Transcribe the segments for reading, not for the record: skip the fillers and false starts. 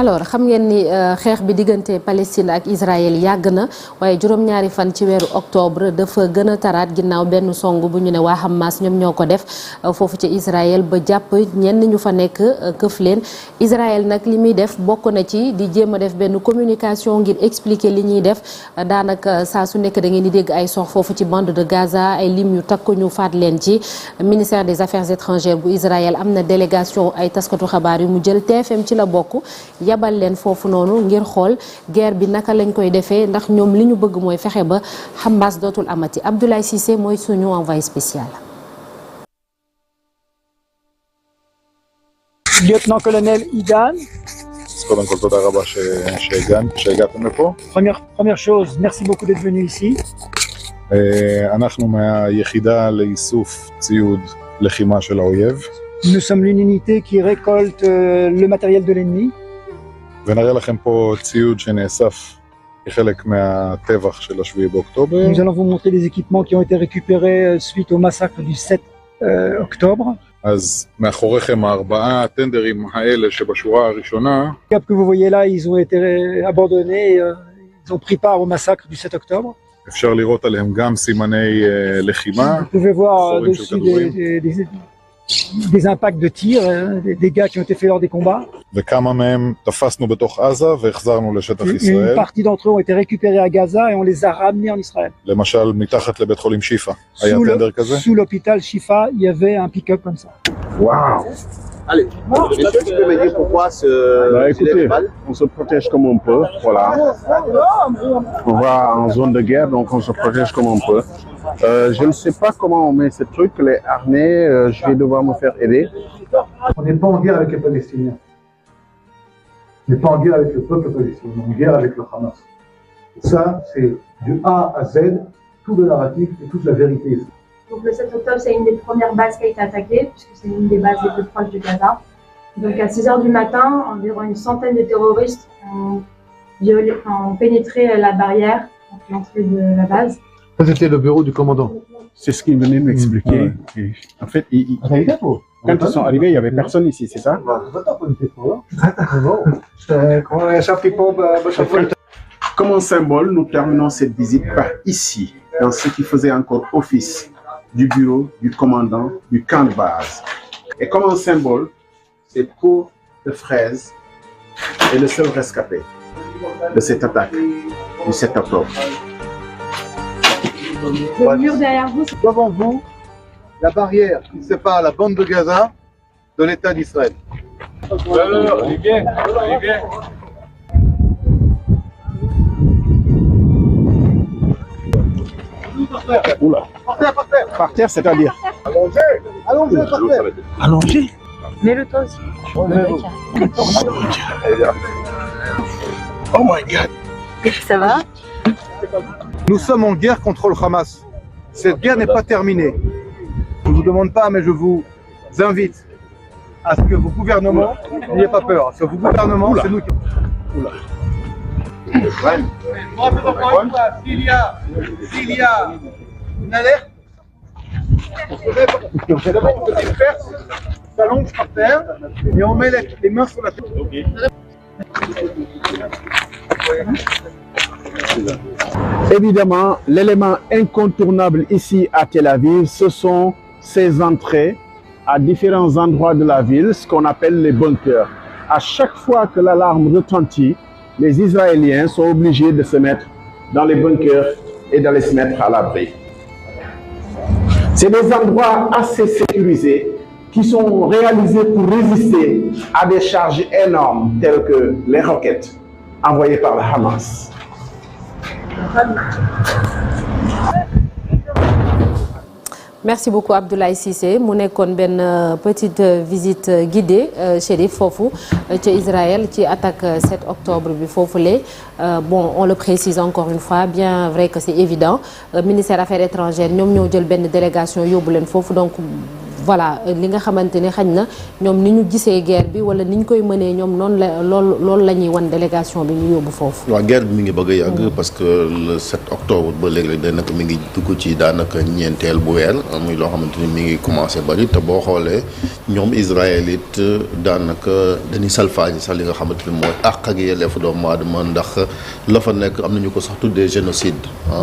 alors xam ngeen ni xeex bi diggante Palestine ak Israël yàgg na waaye juróom-ñaari fan ci weeru octobre dafa gën a taraat ginnaaw benn song bu ñu ne waa Hamas ñoom ñoo ko def foofu ci Israël ba jàpp ñenn ñu fa nekk këf leen Israël nag li muy def bokk na ci di jéem a def benn communication ngir expliquer li ñuy def daanaka saa su nekk da ngeen di dégg ay sox foofu ci bande de Gaza ay lim yu takk ñu faat leen ci ministère des affaires étrangères bu Israël am na délégation ay taskatu xabaar yu mu jël TFM ci la bokk yabal leen foofu noonu ngir xool guerre bi naka lañ koy defee ndax ñoom li ñu bëgg mooy fexe ba Hamas dootul amati Abdoulaye Cissé mooy suñu envoyé spécial. Lieutenant-colonel Idan. קודם כל תודה רבה שהגעתם לפה. Première chose, merci beaucoup d'être venu ici. אנחנו מהיחידה לאיסוף ציוד לחימה של האויב. Nous sommes une unité qui récolte le matériel de l'ennemi. ונראה לכם פה ציוד שנאסף כחלק מהטבח של השביעי באוקטובר. Nous allons vous montrer des équipements qui ont été récupérés suite au massacre du 7 octobre. אז מאחוריכם הארבעה הטנדרים האלה שבשורה הראשונה. Les câbles que vous voyez là, ils ont été abandonnés, ils ont pris part au massacre du 7 octobre. אפשר לראות עליהם גם סימני לחימה. Vous pouvez voir dessus des impacts de tir, des dégâts qui ont été faits lors des combats. וכמה מהם תפסנו בתוך עזה והחזרנו לשטח ישראל. Une partie d'entre eux ont été récupérés à Gaza et on les a ramenés en Israël. למשל מתחת לבית חולים שיפה. היה טנדר כזה? Sous l'hôpital Shifa, il y avait un pick-up comme ça. Waouh! Allez, est-ce que tu peux me dire pourquoi écoutez, on se protège comme on peut, voilà. On va en zone de guerre, donc on se protège comme on peut. Je ne sais pas comment on met ces trucs, les harnais, je vais devoir me faire aider. On n'est pas en guerre avec les Palestiniens. On n'est pas en guerre avec le peuple palestinien, on est en guerre avec le Hamas. Et ça, c'est du A à Z, tout le narratif et toute la vérité. Donc le 7 octobre, c'est une des premières bases qui a été attaquée, puisque c'est une des bases les plus proches de Gaza. Donc à 6 h du matin, environ une centaine de terroristes ont pénétré la barrière, donc l'entrée de la base. Ça, c'était le bureau du commandant. C'est ce qu'il venait de m'expliquer. En fait, quand ils sont arrivés, il n'y avait personne ici, c'est ça? Comme un symbole, nous terminons cette visite par ici, dans ce qui faisait encore office du bureau du commandant du camp de base. Et comme un symbole, ces pots de fraises est le seul rescapé de cette attaque du 7 octobre. Le mur derrière vous, c'est Devant vous, la barrière qui sépare la bande de Gaza de l'État d'Israël. Oula. Par terre, c'est-à-dire? Allongez, par terre. Allongé? mets-le toi aussi. Oh my God. Ça va? Nous sommes en guerre contre le Hamas. Cette guerre n'est pas terminée. Je ne vous demande pas, mais je vous invite à ce que vos gouvernements n'ayez pas peur. Ce que vos gouvernements, c'est nous qui... S'il y a une alerte, on disperse, on s'allonge par terre et on met les mains sur la tête. Évidemment, l'élément incontournable ici à Tel Aviv, ce sont ces entrées à différents endroits de la ville, ce qu'on appelle les bunkers. À chaque fois que l'alarme retentit, les Israéliens sont obligés de se mettre dans les bunkers et d'aller se mettre à l'abri. C'est des endroits assez sécurisés qui sont réalisés pour résister à des charges énormes telles que les roquettes envoyées par le Hamas. Merci beaucoup Abdoulaye Cissé mu nekkoon benn petite visite guidée Chérif foofu ca Israël ci attaque 7 octobre bi foofule bon on le précise encore une fois bien vrai que c'est évident ministère affaires étrangères ñoom ñoo jël benn délégation yóbbu leen foofu donc voilà li nga xamante ne xañ na ñoom ni ñu gisee guerre bi wala ni ñu koy mënee ñoom noonu la loolu la ñuy wan délégation bi ñu yóbbu foofu. waaw guerre bi mi ngi bëgg a yàgg parce que le 7 octobre ba léegi daanaka mi ngi dugg ci daanaka ñeenteel bu weer muy loo xamante ni mi ngi commencé bari te boo xoolee ñoom Israël it daanaka dañuy salfaañi sax li nga xamante ni mooy àq ak yelleefu doomu aadama ndax la fa nekk am nañu ko sax tuddee génocide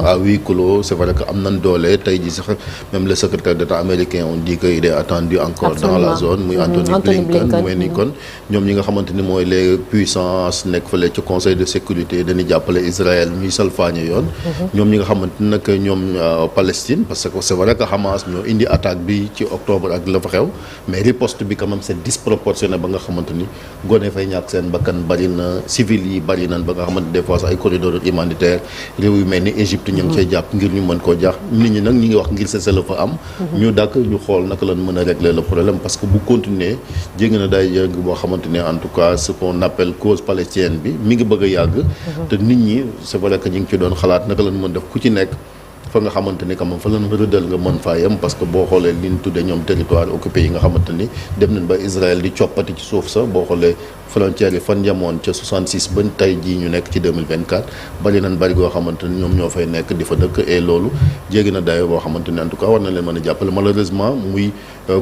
à huis clos. C'est vrai que am nañ doole tey jii sax même le secrétaire d'État américain on dit que il est attendu encore dans la zone muy Anthony Blinken muy ni kon ñoom ñi nga xamante ni mooy les puissances nekk fële ci conseil de sécurité dañuy jàppale Israël ñuy salfaañe yoon ñoom ñi nga xamante ni nag ñoom Palestine parce que c'est vrai que Hamas ñoo indi attaque bi ci octobre ak la fa xew mais riposte bi quand même c'est disproportionné ba nga xamante ni gone fay ñàkk seen bakkan bari na civil yi bari nañ ba nga xamante des fois ay corridor humanitaire réew yu mel ni Égypte ñu ngi cay jàpp ngir ñu mën koo jaax nit ñi nag ñi ngi wax ngir cessez-le-feu fa am ñu dàkk ñu xool naka lañ mën a régler le problème parce que bu continuer jéggi na day yëngu boo xamante ne en tout cas ce qu'on appelle cause palestinienne bi mi ngi bëgg a yàgg te nit ñi c'est vrai que ñu ngi ci doon xalaat naka lañ mën def ku ci nekk fa nga xamante ni quand même fa lañ rëddal nga mën faa yem parce que boo xoolee li ñu tuddee ñoom territoire occupé yi nga xamante ni dem nañ ba Israël di coppati ci suuf sa boo xoolee frontières yi fan jamoon ca 66 ba tey jii ñu nekk ci 2024 bari nañ bari goo xamante ni ñoom ñoo fay nekk di fa dëkk et loolu jéggi na dayo boo xamante ni en tout cas war na leen mën a jàppale malheureusement muy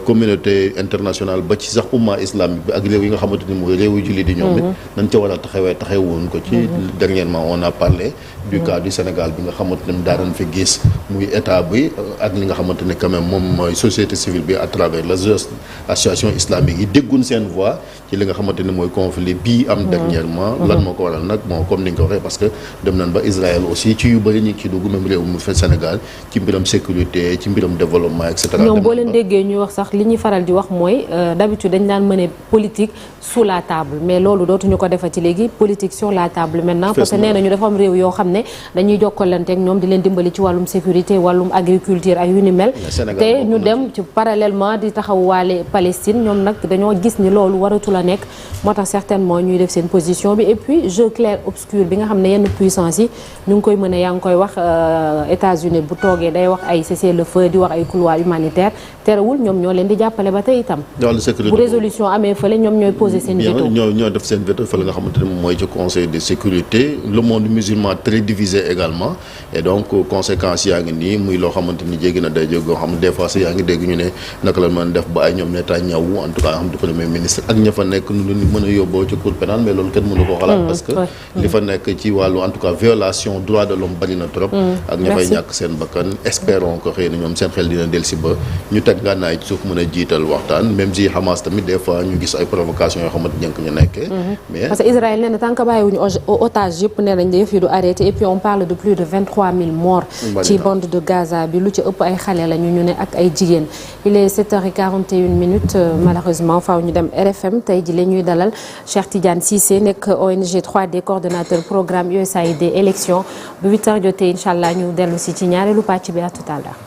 communauté internationale ba ci sax umma islamique bi ak réew yi nga xamante ni mooy réew yu jullit di ñoom it nañ ca war a taxawuñ ko ci dernièrement on a parlé du cas du Sénégal bi nga xamante ni daanañ fi gis muy état bi ak li nga xamante ni quand même moom mooy société civile bi à travers les associations islamiques yi déggun seen voix ci li nga xamante ni mooy conflit bii am dernièrement lan moo ko waral nag bon comme ni nga ko waxee parce que dem nañ ba Israël aussi ci yu bëri ñu ngi ci dugg même réew mu fa Sénégal ci mbiram sécurité ci mbiram développement et cetera. ñoom boo leen déggee ñuy wax sax li ñuy faral di wax mooy d'habitude dañ daan mener politique sous la table mais loolu dootuñu ko defati léegi politique sur la table maintenant parce que nee nañu dafa am réew yoo xam ne dañuy jokkalante ak ñoom di leen dimbali ci wàllum sécurité wàllum agriculture ak yu ni mel te ñu dem ci parallèlement di taxawaale Palestine ñoom nag dañoo gis ni loolu waratu la nekk moo tax certainement ñuy def seen position bi et puis jeu clair obscur bi nga xam ne yenn puissance yi ñu ngi koy mën a yaa ngi koy wax États-Unis bu toogee day wax ay cessez-le-feu di wax ay couloir humanitaire terewul ñoom ñoo leen di jàppale ba tey itam bu résolution amee fële ñoom ñooy poser seen veto ñoo def seen veto fële nga xamante ne moom mooy ci conseil de sécurité le monde musulman très divisé également et donc conséquences yaa ngi nii muy loo xamante ni jéggi na day jógoo xam ne des fois yaa ngi dégg ñu ne naka la mën def ba ay ñoom Netanyahu en tout cas xam ne premier ministre ak ña fa nekk nu leen mën a yóbboo ci cour pénale mais loolu kenn mënu ko xalaat parce que li fa nekk ci wàllu en tout cas violation droit de l'homme bari na trop ak ña fay ñàkk seen bakkan espérons que xëy na ñoom seen xel dina dellusi ba ñu teg ngànnaay ci suuf mën a jiital waxtaan même si Hamas tamit des fois ñu gis ay provocations yoo xamante ñënk ñu nekkee mais parce que Israël nee na tant que bàyyiwuñu otage yëpp nee nañ yëf yi du arrêté et puis on parle de plus de 23 000 morts ci bande de Gaza bi lu ci ëpp ay xale la ñu ne ak ay jigéen il est 7h41 malheureusement faaw ñu dem RFM tey ji la ñuy dalal Cheikh Tidiane Cissé nekk ONG 3D coordonnateur programme USAID élection bu 8h jotee incha allah ñu dellu si ci ñaareelu pàcc bi à tout à l'heure